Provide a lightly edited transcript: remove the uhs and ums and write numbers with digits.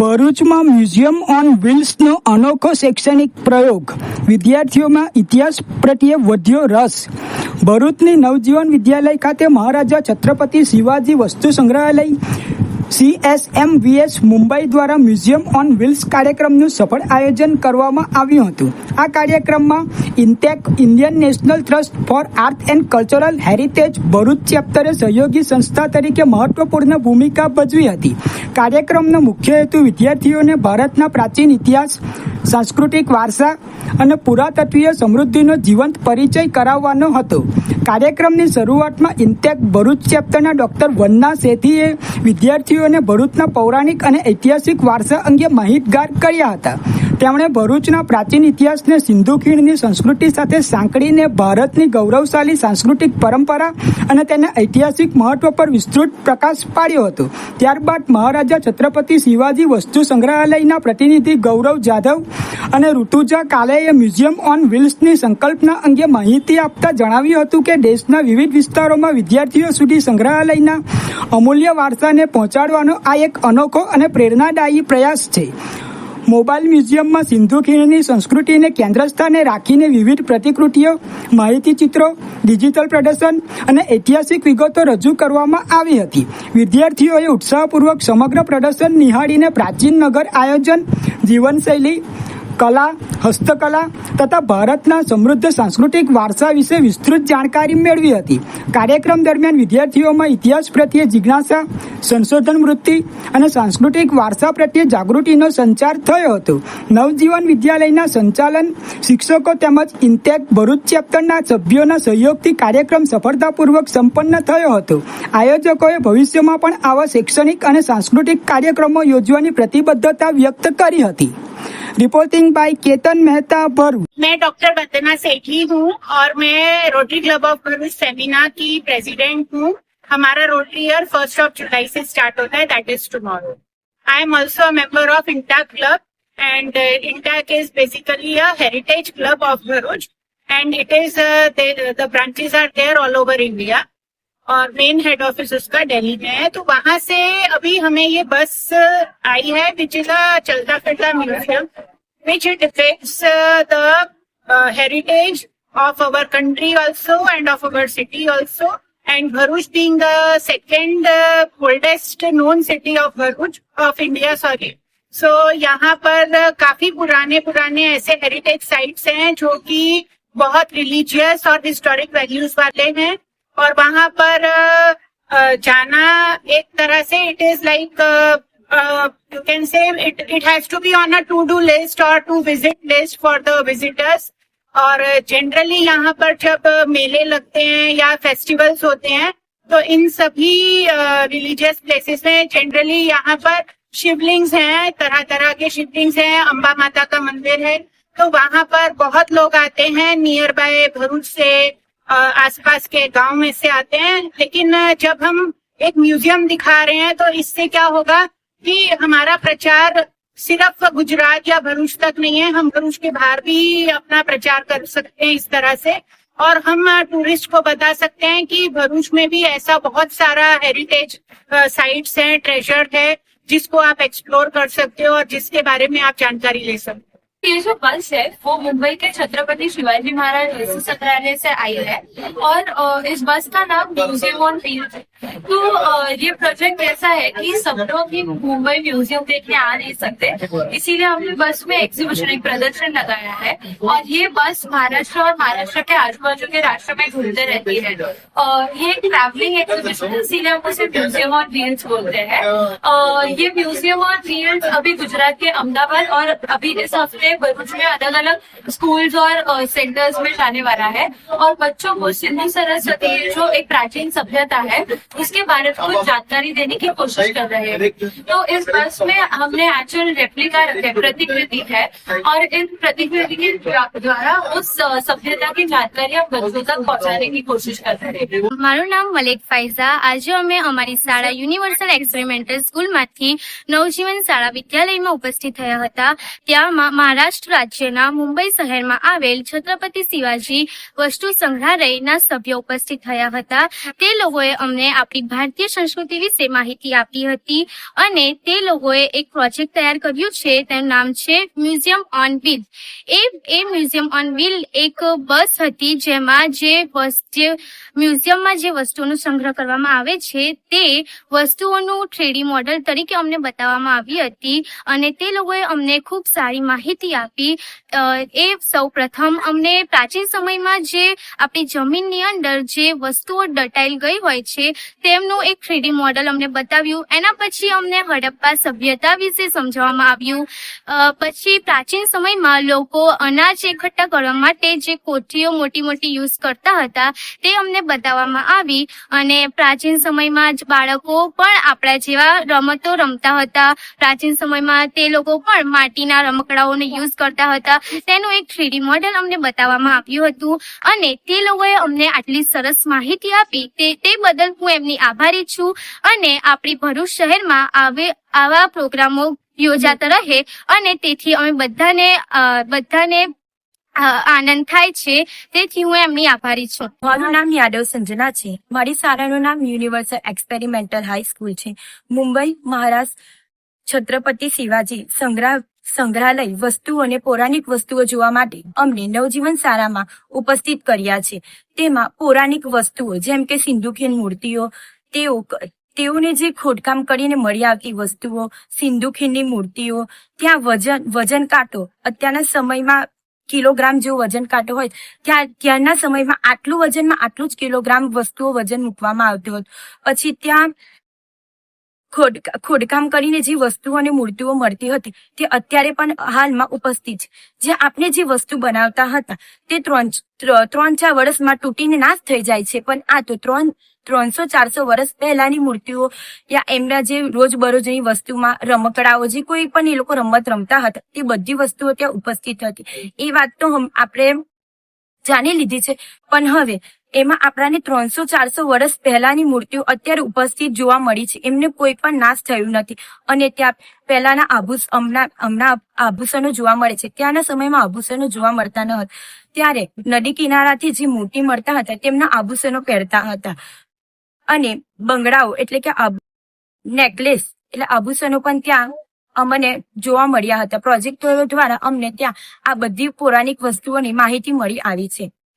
ભરૂચમાં museum on વ્હીલ્સનો અનોખો શૈક્ષણિક પ્રયોગ. વિદ્યાર્થીઓમાં ઇતિહાસ પ્રત્યે વધ્યો રસ. ભરૂચની નવજીવન વિદ્યાલય ખાતે મહારાજા છત્રપતિ શિવાજી વસ્તુ સંગ્રહાલય CSMVS મુંબઈ દ્વારા મ્યુઝિયમ ઓન વ્હીલ્સ કાર્યક્રમનું સફળ આયોજન કરવામાં આવ્યું હતું. આ કાર્યક્રમમાં INTACH Indian National Trust for Art and Cultural Heritage Bharuch ચેપ્ટરે સહયોગી સંસ્થા તરીકે મહત્વપૂર્ણ ભૂમિકા ભજવી હતી. કાર્યક્રમનો મુખ્ય હેતુ વિદ્યાર્થીઓને ભારતના પ્રાચીન ઇતિહાસ, સાંસ્કૃતિક વારસા અને પુરાતત્વીય સમૃદ્ધિનો જીવંત પરિચય કરાવવાનો હતો. કાર્યક્રમની શરૂઆતમાં ઇન્ટેક ભરૂચ ચેપ્ટરના ડોક્ટર વન્ના સેઠીએ વિદ્યાર્થીઓને ભરૂચના પૌરાણિક અને ઐતિહાસિક વારસા અંગે માહિતગાર કર્યા હતા. તેમણે ભરૂચના પ્રાચીન ઇતિહાસને સિંધુ ખીણની સંસ્કૃતિ સાથે સાંકળીને ભારતની ગૌરવશાળી સાંસ્કૃતિક પરંપરા અને તેના ઐતિહાસિક મહત્વ પર વિસ્તૃત પ્રકાશ પાડ્યો હતો. ત્યારબાદ મહારાજા છત્રપતિ શિવાજી વસ્તુ સંગ્રહાલયના પ્રતિનિધિ ગૌરવ જાધવ અને ઋતુજા કાલેએ મ્યુઝિયમ ઓન વ્હીલ્સની સંકલ્પના અંગે માહિતી આપતા જણાવ્યું હતું કે દેશના વિવિધ વિસ્તારોમાં વિદ્યાર્થીઓ સુધી સંગ્રહાલયના અમૂલ્ય વારસાને પહોંચાડવાનો આ એક અનોખો અને પ્રેરણાદાયી પ્રયાસ છે. મોબાઈલ મ્યુઝિયમમાં સિંધુ ખીણની સંસ્કૃતિને કેન્દ્ર સ્થાને રાખીને વિવિધ પ્રતિકૃતિઓ, માહિતી ચિત્રો, ડિજિટલ પ્રદર્શન અને ઐતિહાસિક વિગતો રજૂ કરવામાં આવી હતી. વિદ્યાર્થીઓએ ઉત્સાહપૂર્વક સમગ્ર પ્રદર્શન નિહાળીને પ્રાચીન નગર આયોજન, જીવનશૈલી, કલા, હસ્તકલા તથા ભારતના સમૃદ્ધ સાંસ્કૃતિક વારસા વિશે વિસ્તૃત જાણકારી મેળવી હતી. કાર્યક્રમ દરમિયાન વિદ્યાર્થીઓમાં ઇતિહાસ પ્રત્યે જિજ્ઞાસા, સંશોધન વૃત્તિ અને સાંસ્કૃતિક વારસા પ્રત્યે જાગૃતિનો સંચાર થયો હતો. નવજીવન વિદ્યાલયના સંચાલન, શિક્ષકો તેમજ ઇન્ટેક ભરૂચ ચેપ્ટરના સભ્યોના સહયોગથી કાર્યક્રમ સફળતાપૂર્વક સંપન્ન થયો હતો. આયોજકોએ ભવિષ્યમાં પણ આવા શૈક્ષણિક અને સાંસ્કૃતિક કાર્યક્રમો યોજવાની પ્રતિબદ્ધતા વ્યક્ત કરી હતી. Reporting by Ketan Mehta Bharuch. मैं डॉक्टर वंदना सेठी हूँ और मैं rotary club of Bharuch seminar की प्रेसिडेंट हूँ. हमारा रोटरी ईयर 1 जुलाई से स्टार्ट होता है, that is tomorrow. I am also a member of INTACH club and INTACH is basically a heritage club of Bharuch and it is the branches are there all over India और main head office उसका दिल्ली में है. तो वहां से अभी हमें ये बस आई है विच इज अ चलता फिरता museum which depicts the heritage of our country also and of our city also, and Bharuch being the second oldest known city of Bharuch of India, sorry. So यहाँ पर काफी पुराने ऐसे heritage sites हैं जो कि बहुत रिलीजियस और हिस्टोरिक वैल्यूज वाले हैं और वहाँ पर जाना एक तरह से it is like you can say it has to be on a to-do list or to visit list for the visitors. और जनरली यहाँ पर जब मेले लगते हैं या फेस्टिवल्स होते हैं तो इन सभी रिलीजियस प्लेसेस में जनरली यहाँ पर शिवलिंग्स हैं, तरह तरह के शिवलिंग्स हैं, अम्बा माता का मंदिर है. तो वहाँ पर बहुत लोग आते हैं नियर बाय भरूच से, आसपास के गांव में से आते हैं. लेकिन जब हम एक म्यूजियम दिखा रहे हैं तो इससे क्या होगा कि हमारा प्रचार सिर्फ गुजरात या भरूच तक नहीं है, हम भरूच के बाहर भी अपना प्रचार कर सकते हैं इस तरह से. और हम टूरिस्ट को बता सकते हैं कि भरूच में भी ऐसा बहुत सारा हेरिटेज साइट्स हैं, ट्रेजर है जिसको आप एक्सप्लोर कर सकते हो और जिसके बारे में आप जानकारी ले सकते हो. ये जो बस है वो मुंबई के छत्रपति शिवाजी महाराज वस्तु संग्रहालय से आई है और इस बस का नाम म्यूजियम ऑन व्हील्स है. तो ये प्रोजेक्ट ऐसा है कि सब लोग ही मुंबई म्यूजियम देखने आ नहीं सकते, इसीलिए हमने बस में एग्जीबिशन, एक प्रदर्शन लगाया है और ये बस महाराष्ट्र और महाराष्ट्र के आजू बाजू के राष्ट्र में घूमते रहती है. ये एक ट्रैवलिंग एग्जीबिशन है, इसीलिए हम उसे म्यूजियम ऑन व्हील्स बोलते हैं. ये म्यूजियम ऑन व्हील्स अभी गुजरात के अहमदाबाद और अभी इस हफ्ते भरूच में अलग अलग स्कूल्स और सेंटर्स में जाने वाला है और बच्चों को सिंधु सरस्वती जो एक प्राचीन सभ्यता है उसके बारे में कुछ जानकारी देने की कोशिश कर रहे हैं. तो इस बस में हमने एक्चुअल रेप्लिका प्रतिकृति है और इन प्रतिकृति के द्वारा उस सभ्यता की जानकारी हम बच्चों तक पहुंचाने की कोशिश कर रहे हैं. મારું નામ મલેક ફાઇઝા. આજે અમે અમારી શાળા યુનિવર્સલ એક્સપેરિમેન્ટલ સ્કૂલમાંથી નવજીવન શાળા વિદ્યાલયમાં ઉપસ્થિત થયા હતા. ત્યાં મહારાષ્ટ્ર રાજ્યના મુંબઈ શહેરમાં આવેલ છત્રપતિ શિવાજી વસ્તુ સંગ્રહાલયના સભ્યો ઉપસ્થિત થયા હતા. તે લોકોએ અમને આપણી ભારતીય સંસ્કૃતિ વિશે માહિતી આપી હતી અને તે લોકોએ એક પ્રોજેક્ટ તૈયાર કર્યું છે. તેનું નામ છે museum on wheel. A museum on wheel એક બસ હતી જેમાં જે મ્યુઝિયમમાં જે વસ્તુઓનો સંગ્રહ કરવામાં આવે છે તે વસ્તુઓનું 3D મોડેલ તરીકે અમને બતાવવામાં આવી હતી અને તે લોકોએ અમને ખૂબ સારી માહિતી આપી. એ સૌ પ્રથમ અમને પ્રાચીન સમયમાં જે આપણી જમીનની અંદર જે વસ્તુઓ દટાઈ ગઈ હોય છે તેમનું એક 3D મોડેલ અમને બતાવ્યું. એના પછી અમને હડપ્પા સભ્યતા વિશે સમજાવવામાં આવ્યું. પછી પ્રાચીન સમયમાં લોકો અનાજ એકઠા કરવા માટે જે કોઠીઓ મોટી મોટી યુઝ કરતા હતા તે અમને બતાવવામાં આવી અને પ્રાચીન સમયમાં જ બાળકો પણ આપણા જેવા રમતો રમતા હતા. પ્રાચીન સમયમાં તે લોકો પણ માટીના રમકડાઓને યુઝ કરતા હતા. તેનું એક 3D મોડેલ અમને બતાવવામાં આવ્યું હતું અને તે લોકોએ અમને આટલી સરસ માહિતી આપી તે બદલ હું એમની આભારી છું. અને આપણી ભરૂચ શહેરમાં આવા પ્રોગ્રામો યોજાતા રહે અને તેથી અમે બધાને આનંદ થાય છે. તેથી હું એમની આભારી છું. મારું નામ યાદવ સંજના છે. મારી શાળાનું નામ યુનિવર્સલ એક્સપેરિમેન્ટલ હાઈ સ્કૂલ છે. મુંબઈ મહારાષ્ટ્ર છત્રપતિ શિવાજી સંગ્રહાલય વસ્તુઓ અને પૌરાણિક વસ્તુઓ જોવા માટે અમને નવજીવન શાળામાં ઉપસ્થિત કર્યા છે. તેમાં પૌરાણિક વસ્તુઓ જેમ કે સિંધુકીન મૂર્તિઓ, તેઓને જે ખોદકામ કરીને મળી આવતી વસ્તુઓ, સિંધુખીનની મૂર્તિઓ, ત્યાં વજન કાંટો અત્યારના સમયમાં કિલોગ્રામ જેવો વજન કાંટો હોય ત્યારના સમયમાં આટલું વજનમાં આટલું જ કિલોગ્રામ વસ્તુઓ વજન મૂકવામાં આવતું હતું. પછી ત્યાં ખોદકામ કરીને જે વસ્તુઓ અને મૂર્તિઓ મળતી હતી તે અત્યારે પણ હાલમાં ઉપસ્થિત છે. જે આપણે જે વસ્તુ બનાવતા હતા તે 3-4 વર્ષમાં તૂટીને નાશ થઈ જાય છે, પણ આ તો 300-400 વર્ષ પહેલાની મૂર્તિઓ યા એમના જે રોજબરોજની વસ્તુમાં રમકડાઓ જે કોઈ પણ એ લોકો રમત રમતા હતા તે બધી વસ્તુઓ ત્યાં ઉપસ્થિત હતી. એ વાત તો આપણે જાણી લીધી છે, પણ હવે એમાં આપણાને 300-400 વર્ષ પહેલાની મૂર્તિઓ અત્યારે ઉપસ્થિત જોવા મળી છે. એમને કોઈ પણ નાશ થયું નથી અને ત્યાં પહેલાના હમણાં આભૂષણો જોવા મળે છે. ત્યાંના સમયમાં આભૂષણો જોવા મળતા ન હતા. ત્યારે નદી કિનારાથી જે મોતી મળતા હતા તેમના આભૂષણો પહેરતા હતા અને બંગડાઓ એટલે કે નેકલેસ એટલે આભૂષણો પણ ત્યાં અમને જોવા મળ્યા હતા. પ્રોજેક્ટરો દ્વારા અમને ત્યાં આ બધી પૌરાણિક વસ્તુઓની માહિતી મળી આવી છે.